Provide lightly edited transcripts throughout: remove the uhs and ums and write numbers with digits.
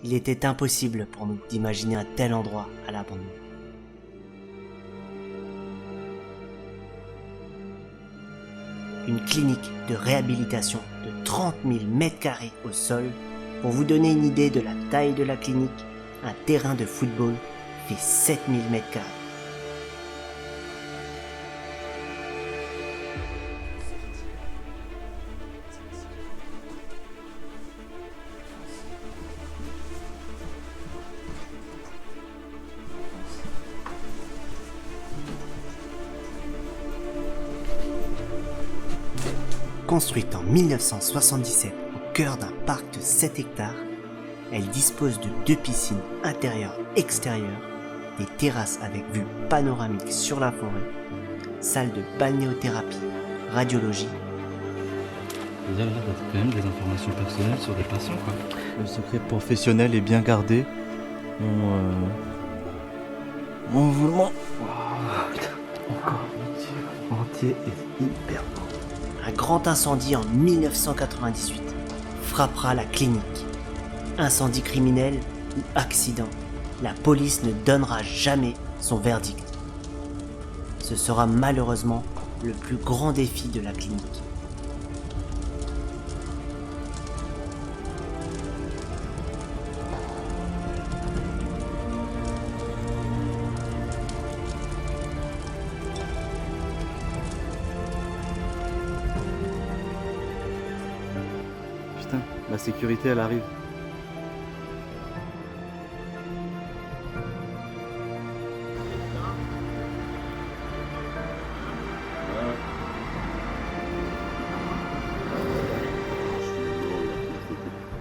il était impossible pour nous d'imaginer un tel endroit à l'abandon. Une clinique de réhabilitation de 30 000 m² au sol. Pour vous donner une idée de la taille de la clinique, un terrain de football fait 7 000 m². Construite en 1977 au cœur d'un parc de 7 hectares, elle dispose de 2 piscines intérieures-extérieures, des terrasses avec vue panoramique sur la forêt, salle de balnéothérapie, radiologie. Déjà là, t'as quand même des informations personnelles sur des patients, quoi. Le secret professionnel est bien gardé. Mon voulement. Wow, putain, encore entier et hyper beau. Un grand incendie en 1998 frappera la clinique. Incendie criminel ou accident, la police ne donnera jamais son verdict. Ce sera malheureusement le plus grand défi de la clinique. Putain, la sécurité elle arrive.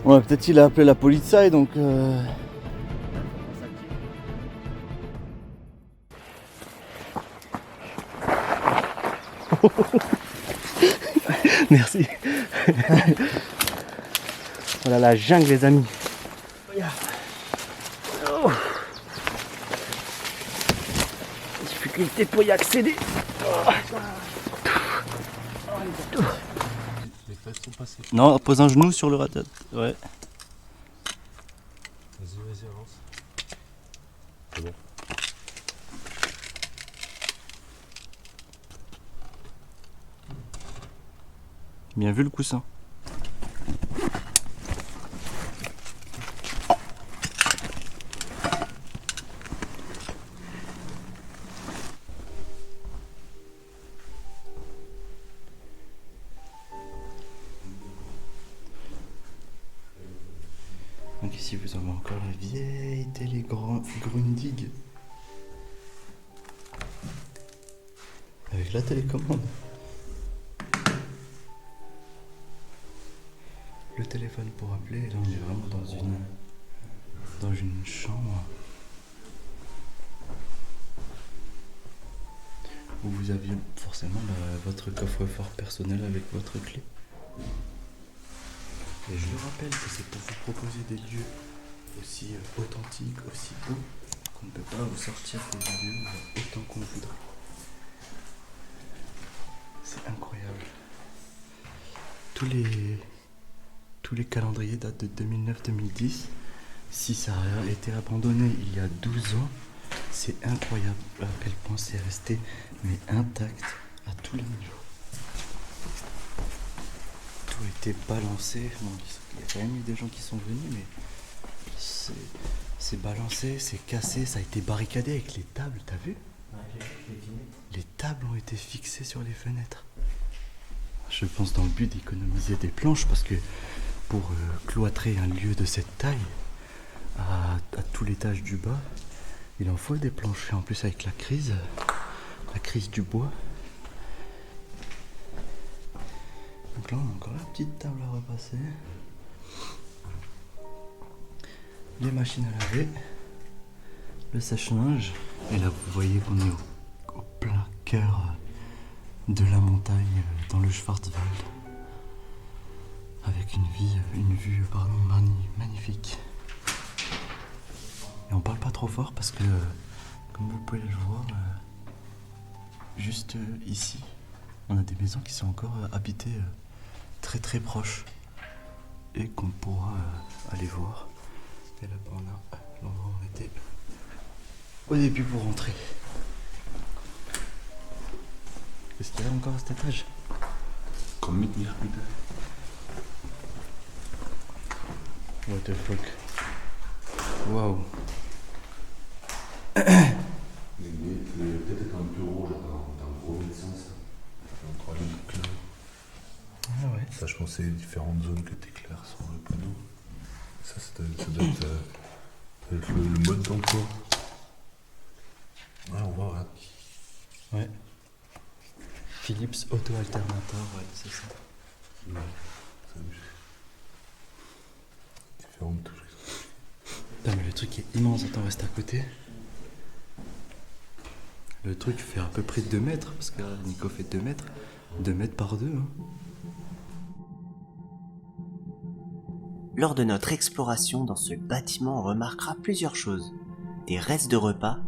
Ouais, peut-être il a appelé la police et donc Merci. Voilà la jungle les amis. Oh. Difficulté pour y accéder. Les fesses sont passées. non, pose un genou sur le radiateur. Ouais. Vas-y, avance. C'est bon. Bien vu le coussin. Donc ici vous avez encore la vieille télé Grundig avec la télécommande, le téléphone pour appeler. Et là on est vraiment dans une chambre où vous aviez forcément votre coffre-fort personnel avec votre clé. Et je le rappelle que c'est pour vous proposer des lieux aussi authentiques, aussi beaux, qu'on ne peut pas vous sortir des vidéos autant qu'on voudrait. C'est incroyable. Tous les calendriers datent de 2009-2010. Si ça a été abandonné il y a 12 ans, c'est incroyable à quel point c'est resté mais intact à tous les niveaux. Tout a été balancé. Bon, il y a quand même eu des gens qui sont venus, mais c'est balancé, c'est cassé, ça a été barricadé avec les tables, t'as vu? Les tables ont été fixées sur les fenêtres. Je pense dans le but d'économiser des planches, parce que pour cloîtrer un lieu de cette taille, à tout l'étage du bas, il en faut des planches. Et en plus avec la crise du bois. Donc là on a encore la petite table à repasser. Les machines à laver. Le sèche-linge. Et là vous voyez qu'on est au plein cœur de la montagne dans le Schwarzwald. Avec une vue magnifique. Et on parle pas trop fort parce que, comme vous pouvez le voir, juste ici, on a des maisons qui sont encore habitées très très proches et qu'on pourra aller voir Et là-bas on a l'endroit où on était au début pour rentrer. Qu'est-ce qu'il y a encore à cet étage? Comme Mitmir, putain. What the fuck. Waouh. Peut-être un bureau, genre d'un gros médecin, ça. Un troisième truc là. Ah ouais. Ça, je pensais différentes zones que t'éclaires sur le panneau. Ça doit être le mode d'emploi. Ouais, on voit, regarde. Ouais. Philips Auto Alternator, ouais, c'est ça. Ouais, ça bouge. Différentes touches. Putain, mais le truc est immense, attends, reste à côté. Le truc fait à peu près 2 mètres, parce que là, Nico fait 2 mètres. 2 mètres par 2, hein. Lors de notre exploration dans ce bâtiment, on remarquera plusieurs choses. Des restes de repas,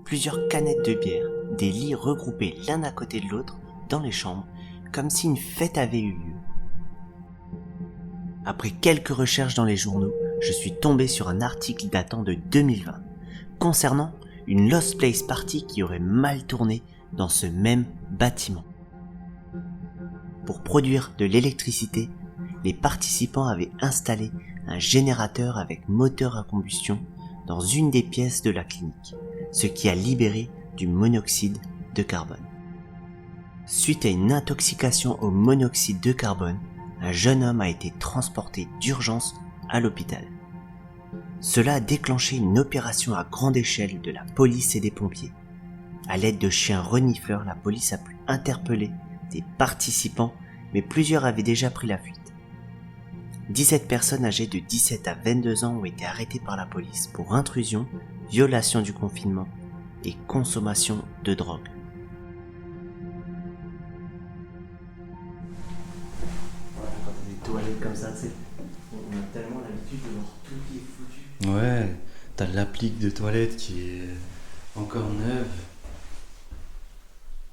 plusieurs canettes de bière, des lits regroupés l'un à côté de l'autre dans les chambres, comme si une fête avait eu lieu. Après quelques recherches dans les journaux, je suis tombé sur un article datant de 2020, concernant une Lost Place Party qui aurait mal tourné dans ce même bâtiment. Pour produire de l'électricité, les participants avaient installé un générateur avec moteur à combustion dans une des pièces de la clinique, ce qui a libéré du monoxyde de carbone. Suite à une intoxication au monoxyde de carbone, un jeune homme a été transporté d'urgence à l'hôpital. Cela a déclenché une opération à grande échelle de la police et des pompiers. À l'aide de chiens renifleurs, la police a pu interpeller des participants, mais plusieurs avaient déjà pris la fuite. 17 personnes âgées de 17 à 22 ans ont été arrêtées par la police pour intrusion, violation du confinement et consommation de drogue. Quand t'as des toilettes comme ça, tu sais, on a tellement l'habitude de voir tout qui est foutu. Ouais, t'as l'applique de toilette qui est encore neuve.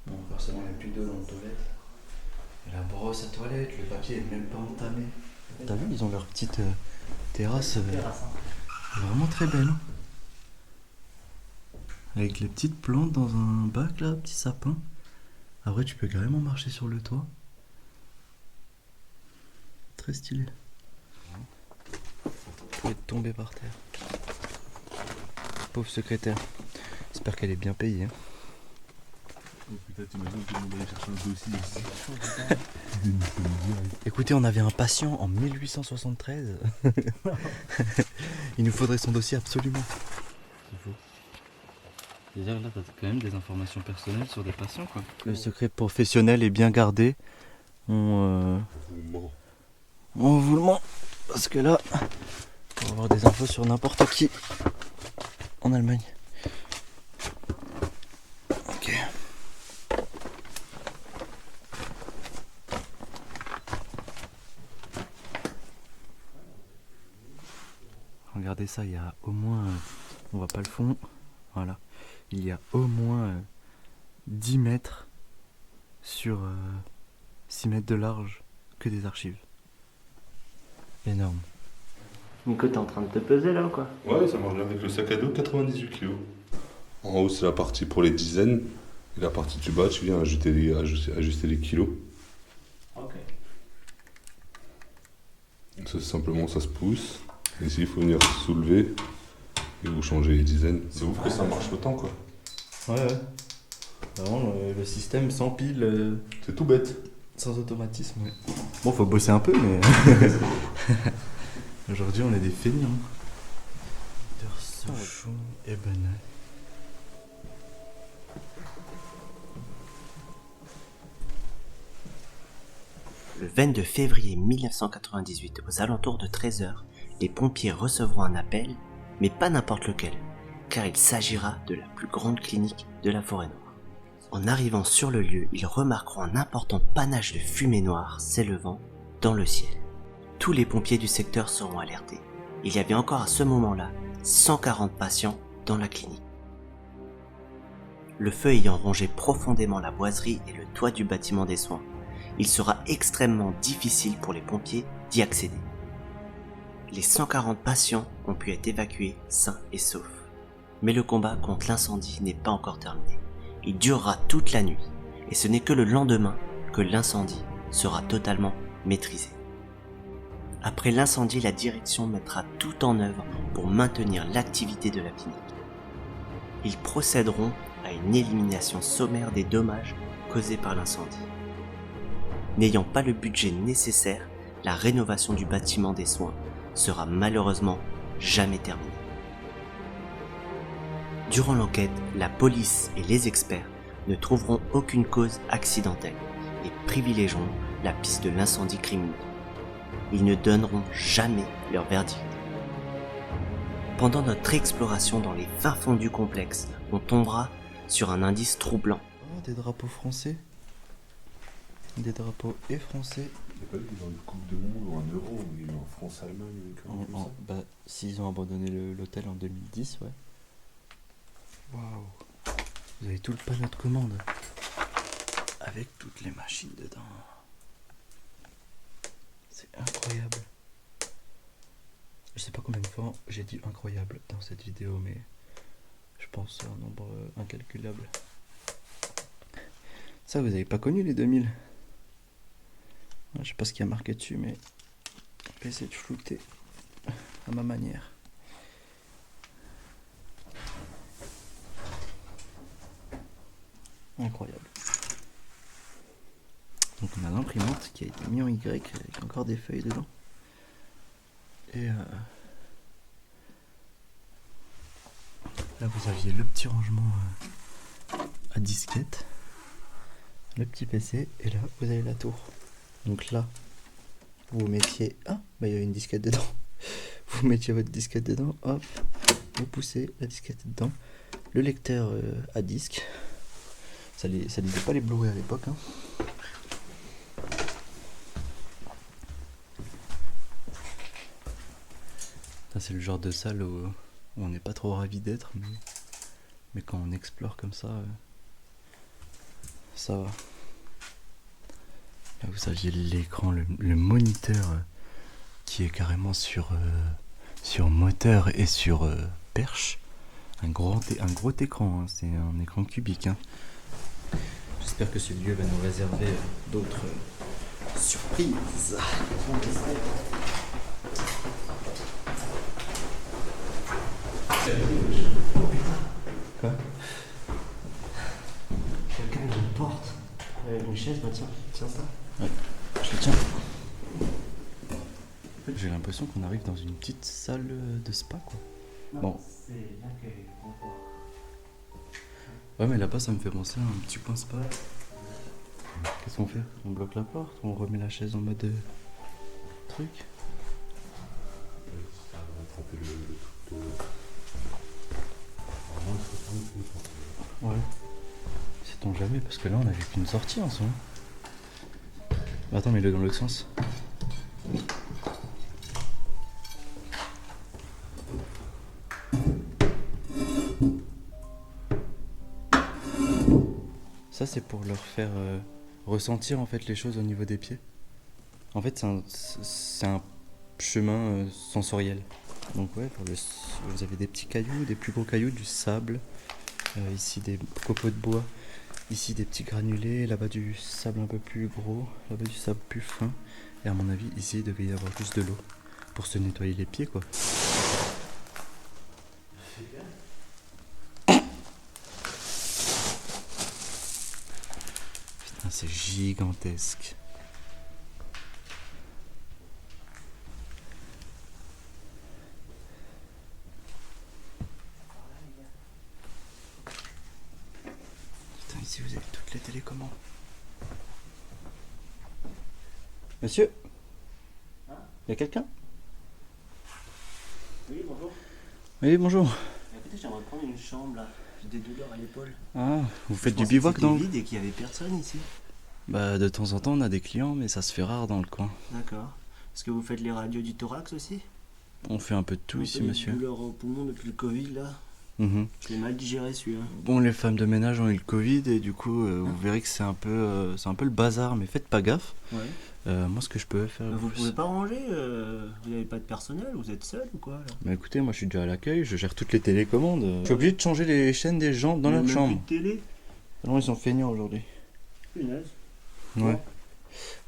Bon, forcément, il n'y a plus d'eau dans la toilette. Et la brosse à toilette, le papier est même pas entamé. T'as vu, ils ont leur petite terrasse vraiment très belle. Hein. Avec les petites plantes dans un bac là, petit sapin. Après, tu peux carrément marcher sur le toit. Très stylé. Tout est tombé par terre. Pauvre secrétaire. J'espère qu'elle est bien payée. Hein. Oh putain, t'imagines que tout le monde allait chercher un dossier ici. Écoutez, on avait un patient en 1873. Il nous faudrait son dossier absolument. C'est faux. C'est-à-dire là, t'as quand même des informations personnelles sur des patients, quoi. Le secret professionnel est bien gardé. On vous le ment. Parce que là, on va avoir des infos sur n'importe qui en Allemagne. Ok. Regardez ça, il y a au moins, on voit pas le fond, voilà, il y a au moins 10 mètres sur 6 mètres de large que des archives. Énorme. Nico, t'es en train de te peser là ou quoi? Ouais, ça marche bien avec le sac à dos, 98 kg. En haut, c'est la partie pour les dizaines. Et la partie du bas, tu viens ajuster les kilos. Ok. Ça, simplement, ça se pousse. Et ici, il faut venir soulever et vous changer les dizaines. C'est ouf que ça marche autant, quoi. Ouais. Vraiment, le système sans pile, C'est tout bête. sans automatisme, ouais. Bon, faut bosser un peu, mais... Aujourd'hui, on est des feignants. Souchon et banane. Le 22 février 1998, aux alentours de 13h, les pompiers recevront un appel, mais pas n'importe lequel, car il s'agira de la plus grande clinique de la Forêt-Noire. En arrivant sur le lieu, ils remarqueront un important panache de fumée noire s'élevant dans le ciel. Tous les pompiers du secteur seront alertés. Il y avait encore à ce moment-là 140 patients dans la clinique. Le feu ayant rongé profondément la boiserie et le toit du bâtiment des soins, il sera extrêmement difficile pour les pompiers d'y accéder. les 140 patients ont pu être évacués sains et saufs. Mais le combat contre l'incendie n'est pas encore terminé. Il durera toute la nuit, et ce n'est que le lendemain que l'incendie sera totalement maîtrisé. Après l'incendie, la direction mettra tout en œuvre pour maintenir l'activité de la clinique. Ils procéderont à une élimination sommaire des dommages causés par l'incendie. N'ayant pas le budget nécessaire, la rénovation du bâtiment des soins sera malheureusement jamais terminée. Durant l'enquête, la police et les experts ne trouveront aucune cause accidentelle et privilégieront la piste de l'incendie criminel. Ils ne donneront jamais leur verdict. Pendant notre exploration dans les fins fonds du complexe, on tombera sur un indice troublant. Oh, des drapeaux français. Des drapeaux et français. Il n'y a pas eu dans une Coupe du Monde ou un Euro, il y a eu en France-Allemagne, comme ça. Bah, s'ils ont abandonné l'hôtel en 2010, ouais. Waouh. Vous avez tout le panneau de commande. Avec toutes les machines dedans. C'est incroyable. Je sais pas combien de fois j'ai dit incroyable dans cette vidéo, mais je pense à un nombre incalculable. Ça, vous avez pas connu les 2000. Je sais pas ce qu'il y a marqué dessus, mais je vais essayer de flouter à ma manière. Incroyable. Donc on a l'imprimante qui a été mise en Y avec encore des feuilles dedans. Et là vous aviez le petit rangement à disquette, le petit PC, et là vous avez la tour. Donc là vous mettiez, il y a une disquette dedans. Vous mettiez votre disquette dedans, hop, vous poussez la disquette dedans, le lecteur à disque. Ça lisait pas les Blu-ray à l'époque, hein. Ça, c'est le genre de salle où on n'est pas trop ravi d'être, mais quand on explore comme ça, ça va. Là, vous aviez l'écran, le moniteur qui est carrément sur moteur et sur perche. Un gros écran, hein. C'est un écran cubique, hein. J'espère que ce lieu va nous réserver d'autres surprises. Quoi? Quelqu'un ouvre une porte avec une chaise, bah tiens ça. Ouais, je le tiens. En fait, j'ai l'impression qu'on arrive dans une petite salle de spa, quoi. Non, bon. C'est l'accueil, confort. Ouais, mais là-bas, ça me fait penser à un petit coin spa. Qu'est-ce qu'on fait? On bloque la porte? On remet la chaise en mode truc? Ouais. Sait-on jamais, parce que là, on n'avait qu'une sortie en soi. Attends, mets-le dans l'autre sens. Ça, c'est pour leur faire ressentir en fait les choses au niveau des pieds. En fait, c'est un chemin sensoriel. Donc ouais, vous avez des petits cailloux, des plus gros cailloux, du sable. Ici des copeaux de bois. Ici des petits granulés. Là-bas du sable un peu plus gros. Là-bas du sable plus fin. Et à mon avis, ici, il devait y avoir juste de l'eau pour se nettoyer les pieds, quoi. Putain, c'est gigantesque. Putain, ici vous avez toutes les télécommandes. Monsieur? Y a quelqu'un? Oui, bonjour. Oui, bonjour. Écoutez, j'aimerais prendre une chambre là. J'ai des douleurs à l'épaule. Ah, vous faites du Je pensais bivouac que dans c'était vide et qu'il y avait personne ici. Bah, de temps en temps, on a des clients, mais ça se fait rare dans le coin. D'accord. Est-ce que vous faites les radios du thorax aussi? On fait un peu de tout ici, monsieur. Des douleurs au poumon depuis le Covid là. Je l'ai mal digéré celui-là. Bon, les femmes de ménage ont eu le Covid et du coup, vous verrez que c'est un peu le bazar, mais faites pas gaffe. Ouais. Moi, ce que je peux faire. Vous pouvez pas ranger Vous avez pas de personnel? Vous êtes seul ou quoi là? Bah écoutez, moi je suis déjà à l'accueil, je gère toutes les télécommandes. Je suis obligé de changer les chaînes des gens dans Il y a leur même chambre. plus de télé? Non, ils sont feignants aujourd'hui. Punaise. Ouais.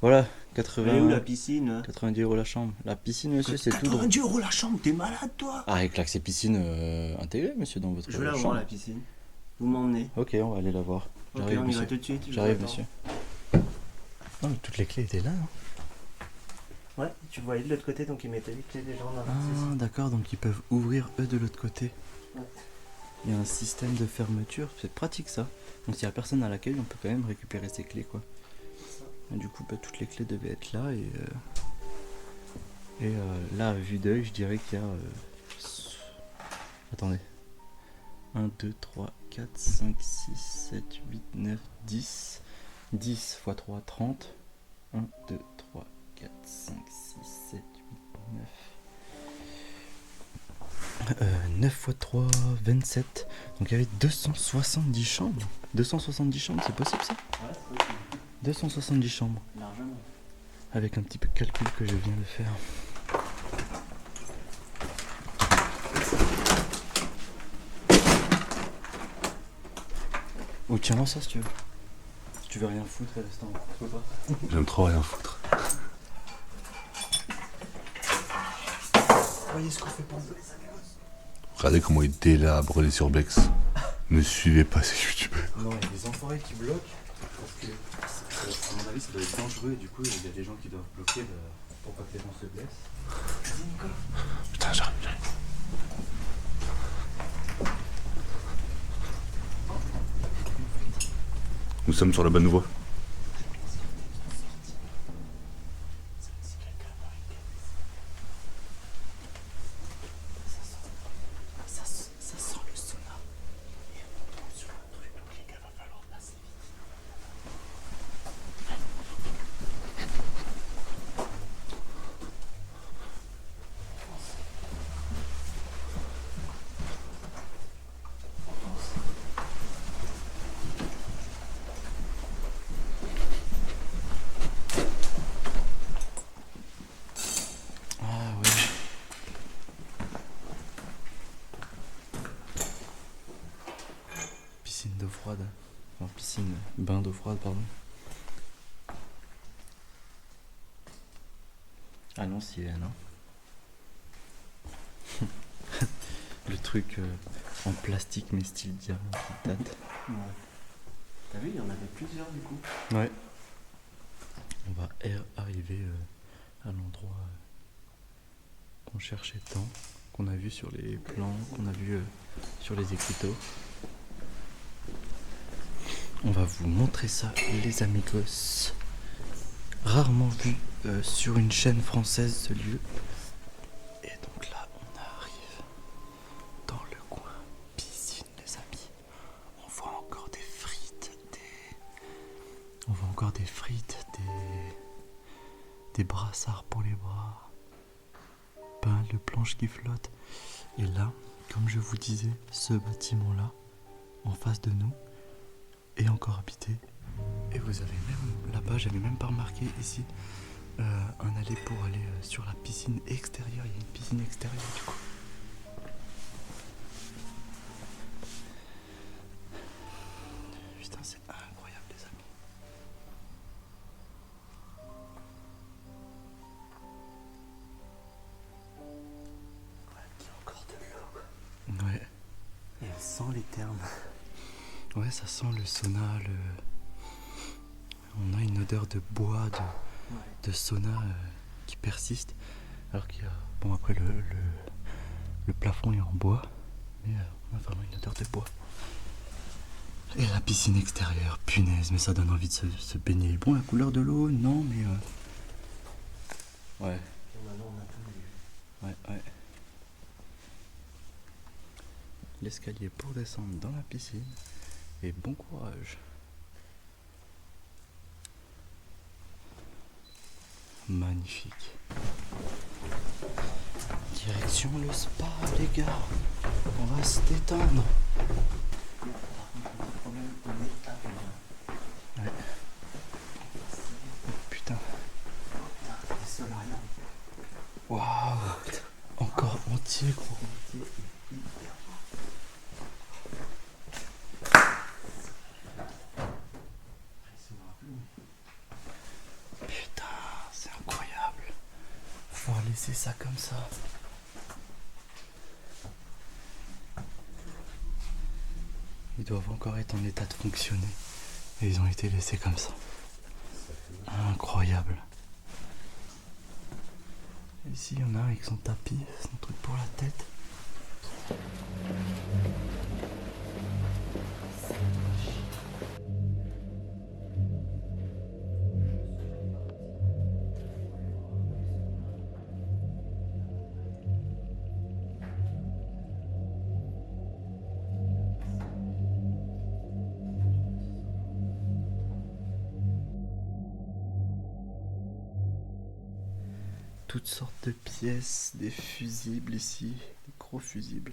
Voilà, Elle est où la 80... piscine là? 90 € la chambre. La piscine, monsieur, c'est tout droit. 90 € la chambre, t'es malade toi? Ah, avec l'accès piscine intégré, monsieur, dans votre Je veux la voir chambre. la piscine. Vous m'emmenez. Ok, on va aller la voir. Ok, J'arrive, on y va monsieur. tout de suite. je J'arrive, vous attends. monsieur. Non, mais toutes les clés étaient là. Hein. Ouais, tu voyais de l'autre côté, donc ils mettaient les clés des gens dans Ah, d'accord, donc ils peuvent ouvrir eux de l'autre côté. Ouais. Il y a un système de fermeture, c'est pratique ça. Donc s'il n'y a personne à l'accueil, on peut quand même récupérer ses clés, quoi. Et du coup, bah, toutes les clés devaient être là et là, à vue d'œil, je dirais qu'il y a... Attendez. 1, 2, 3, 4, 5, 6, 7, 8, 9, 10. 10 x 3, 30. 1, 2, 3, 4, 5, 6, 7, 8, 9. 9 x 3, 27. Donc il y avait 270 chambres. 270 chambres, c'est possible ça? Ouais, c'est possible. 270 chambres. Largement. Avec un petit peu de calcul que je viens de faire. Oh, tiens-moi ça si tu veux. Si tu veux rien foutre à l'instant, tu peux pas. J'aime trop rien foutre. Voyez ce qu'on fait pour les amigos. Regardez comment il délabre les surbex. Ne suivez pas ces youtubeurs. Non, il y a des enfoirés qui bloquent. Parce que, à mon avis, ça doit être dangereux. Et du coup, il y a des gens qui doivent bloquer pour pas que les gens se blessent. Vas-y, Nicolas. Putain, j'arrive. Nous sommes sur la bonne voie. Ça sent le sauna. Et on tombe sur un truc, donc les gars, va falloir passer vite. Ah ouais. Piscine d'eau froide. Enfin, piscine, bain d'eau froide, pardon. À l'ancienne, hein. Le truc en plastique mais style diamant qui date. Ouais. T'as vu, il y en avait plusieurs du coup. Ouais. On va arriver à l'endroit qu'on cherchait tant, qu'on a vu sur les plans, qu'on a vu sur les écriteaux. On va vous montrer ça, les amigos. Rarement vu sur une chaîne française ce lieu. Et donc là, on arrive dans le coin piscine, les amis. On voit encore des frites, des brassards pour les bras, pas de planches qui flottent. Et là, comme je vous disais, ce bâtiment-là, en face de nous, est encore habité. Et vous avez même, là-bas, j'avais même pas remarqué ici, un allée pour aller sur la piscine extérieure. Il y a une piscine extérieure du coup. Putain, c'est incroyable les amis. Il y a encore de l'eau quoi. Ouais. Et elle sent les termes. Ouais, ça sent le sauna, on a une odeur de bois, de sauna qui persiste. Alors qu'il y a... Bon, après, le plafond est en bois, mais on a vraiment une odeur de bois. Et la piscine extérieure, punaise, mais ça donne envie de se baigner. Bon, la couleur de l'eau, non, mais... Ouais. Et maintenant on a tout vu. Ouais. L'escalier pour descendre dans la piscine. Et bon courage. Magnifique. Direction le spa, les gars. On va se détendre. Ouais. Oh, putain. Waouh. rentier, gros. Putain, c'est incroyable. Faut laisser ça comme ça. Ils doivent encore être en état de fonctionner. Et ils ont été laissés comme ça. Incroyable. Ici, il y en a un avec son tapis, son truc pour la tête. Toutes sortes de pièces, des fusibles ici, des gros fusibles,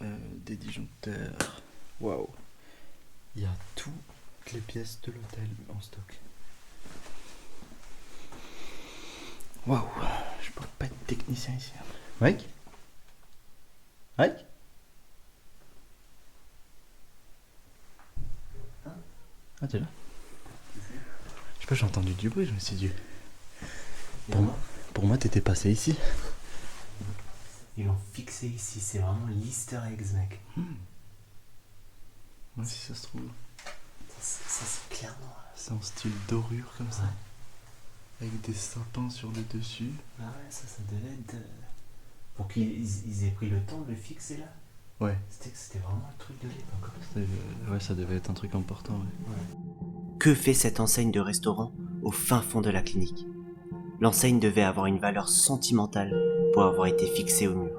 des disjoncteurs. Waouh! Il y a toutes les pièces de l'hôtel en stock. Waouh! Je peux pas être technicien ici. Mike? Mike? Ah, t'es là? Je sais pas, j'ai entendu du bruit, je me suis dit. Pour moi, t'étais passé ici. Ils l'ont fixé ici, c'est vraiment l'Easter eggs, mec. Ouais, si ça se trouve. Ça c'est clairement. C'est en style dorure comme ça. Avec des sapins sur le dessus. Ah ouais, ça devait être. Pour qu'ils aient pris le temps de le fixer là. Ouais. C'était vraiment un truc de l'époque. Ouais, ça devait être un truc important. Ouais. Que fait cette enseigne de restaurant au fin fond de la clinique? L'enseigne devait avoir une valeur sentimentale pour avoir été fixée au mur.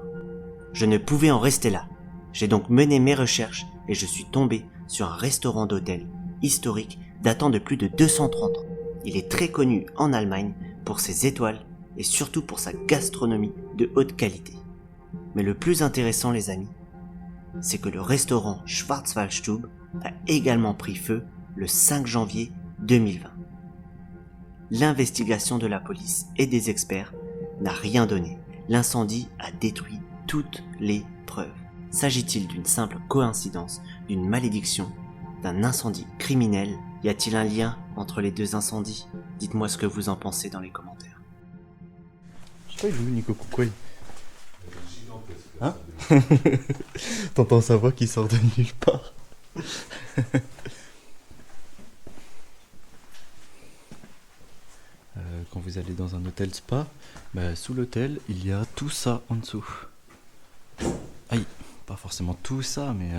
Je ne pouvais en rester là. J'ai donc mené mes recherches et je suis tombé sur un restaurant d'hôtel historique datant de plus de 230 ans. Il est très connu en Allemagne pour ses étoiles et surtout pour sa gastronomie de haute qualité. Mais le plus intéressant, les amis, c'est que le restaurant Schwarzwaldstube a également pris feu le 5 janvier 2020. L'investigation de la police et des experts n'a rien donné. L'incendie a détruit toutes les preuves. S'agit-il d'une simple coïncidence, d'une malédiction, d'un incendie criminel? Y a-t-il un lien entre les deux incendies? Dites-moi ce que vous en pensez dans les commentaires. Je sais pas, il est où Nico Coucoué? Hein? T'entends sa voix qui sort de nulle part. Quand vous allez dans un hôtel spa, bah, sous l'hôtel, il y a tout ça en dessous. Aïe, pas forcément tout ça, mais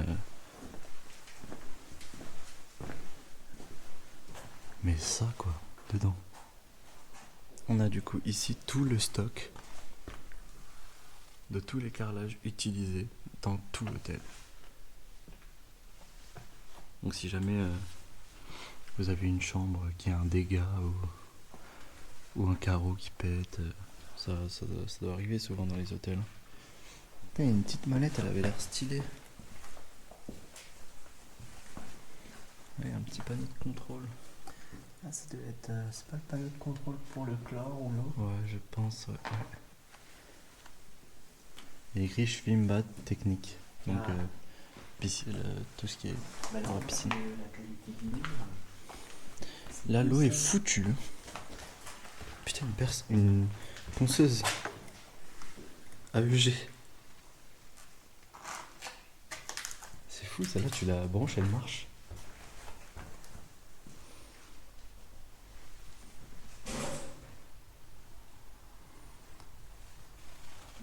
ça quoi, dedans. On a du coup ici tout le stock de tous les carrelages utilisés dans tout l'hôtel. Donc si jamais vous avez une chambre qui a un dégât ou un carreau qui pète, ça doit arriver souvent dans les hôtels. Putain, il y a une petite mallette, elle avait l'air stylée. Il y a un petit panneau de contrôle. Ah, ça devait être. C'est pas le panneau de contrôle pour le chlore ou l'eau? Ouais, je pense, ouais. Il y a écrit Schwimmbad technique. Donc, tout ce qui est dans la piscine. Là, l'eau est foutue. Putain, une ponceuse AEG. C'est fou, celle-là, tu la branches, elle marche.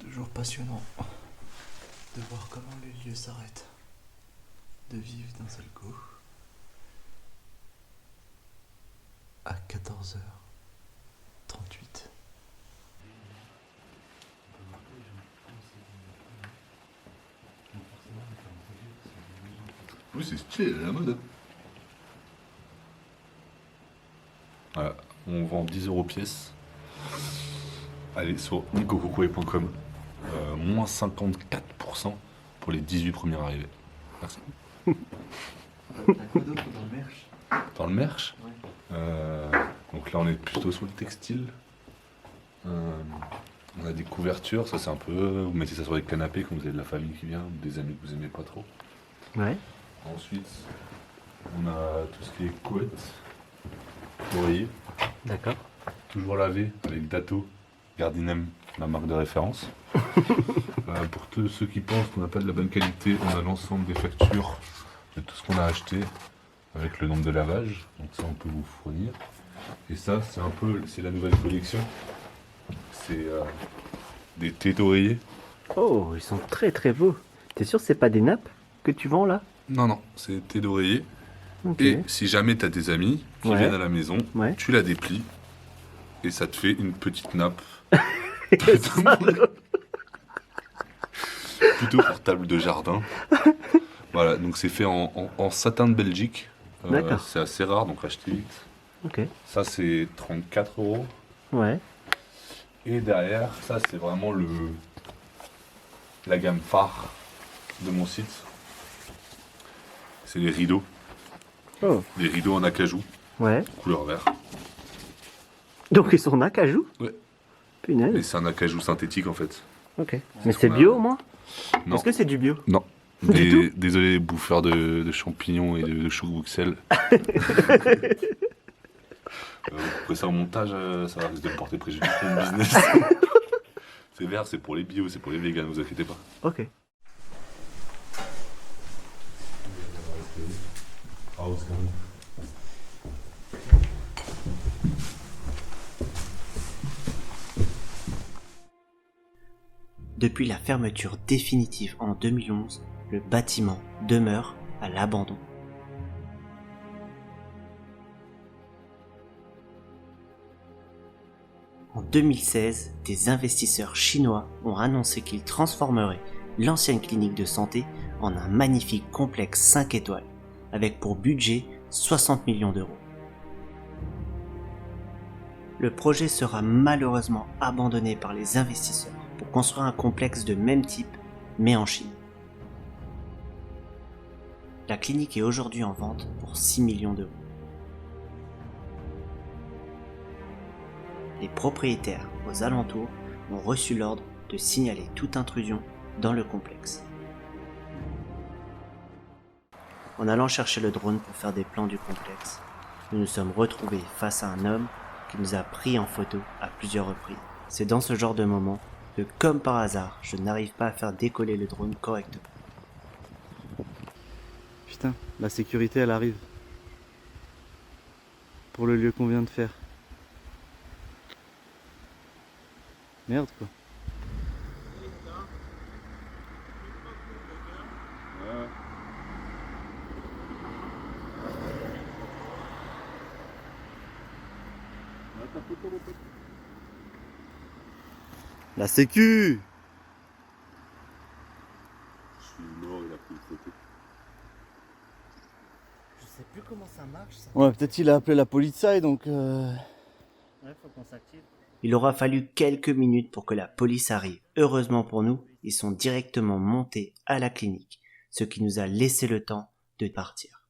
Toujours passionnant de voir comment les lieux s'arrêtent, de vivre d'un seul coup à 14h38. Oui, c'est stylé, la mode. Voilà, on vend 10 € pièce. Allez sur nicocoucoué.com. Moins 54% pour les 18 premières arrivées. Merci. Quoi d'autre dans le merch? Dans le merch, Ouais. donc là on est plutôt sur le textile. On a a des couvertures, ça c'est un peu. Vous mettez ça sur les canapés quand vous avez de la famille qui vient, ou des amis que vous aimez pas trop. Ouais. Ensuite, on a tout ce qui est couette, oreiller, D'accord. toujours lavé avec Dato, Gardinem, ma marque de référence. Pour tous ceux qui pensent qu'on n'a pas de la bonne qualité, on a l'ensemble des factures de tout ce qu'on a acheté avec le nombre de lavages. Donc ça, on peut vous fournir. Et ça, c'est la nouvelle collection. C'est des thés d'oreiller. Oh, ils sont très très beaux. T'es sûr que c'est pas des nappes que tu vends là? Non, c'est des thés d'oreiller. Ok. Et si jamais tu as des amis qui Ouais. viennent à la maison, Ouais. tu la déplies et ça te fait une petite nappe. Plutôt pour table de jardin. Voilà, donc c'est fait en satin de Belgique. D'accord. C'est assez rare, donc achetez vite. Ok. Ça, c'est 34 €. Ouais. Et derrière, ça, c'est vraiment la gamme phare de mon site. C'est les rideaux. Oh. Les rideaux en acajou, Ouais. couleur vert. Donc ils sont en acajou? Ouais. Et Punaise. c'est un acajou synthétique en fait. Ok. Mais ce c'est qu'on a- bio au moins? Non. Est-ce que c'est du bio? Non. Du Désolé les bouffeurs de champignons et de choux Bruxelles. Après ça au montage, ça risque de me porter préjudice pour mon business. C'est vert, c'est pour les bio, c'est pour les véganes, vous inquiétez pas. Ok. Depuis la fermeture définitive en 2011, le bâtiment demeure à l'abandon. En 2016, des investisseurs chinois ont annoncé qu'ils transformeraient l'ancienne clinique de santé en un magnifique complexe 5 étoiles, avec pour budget 60 millions d'euros. Le projet sera malheureusement abandonné par les investisseurs pour construire un complexe de même type, mais en Chine. La clinique est aujourd'hui en vente pour 6 millions d'euros. Les propriétaires aux alentours ont reçu l'ordre de signaler toute intrusion dans le complexe. En allant chercher le drone pour faire des plans du complexe, nous nous sommes retrouvés face à un homme qui nous a pris en photo à plusieurs reprises. C'est dans ce genre de moment que, comme par hasard, je n'arrive pas à faire décoller le drone correctement. Putain, la sécurité elle arrive. Pour le lieu qu'on vient de faire. Merde quoi. La sécu. Je suis mort, il a pris une photo. Je sais plus comment ça marche ça. Ouais, peut-être il a appelé la police et donc Faut qu'on s'active. Il aura fallu quelques minutes pour que la police arrive. Heureusement pour nous, ils sont directement montés à la clinique, ce qui nous a laissé le temps de partir.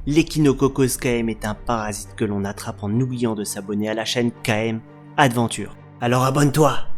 L'Echinococcus KM est un parasite que l'on attrape en oubliant de s'abonner à la chaîne KM Adventure. Alors abonne-toi!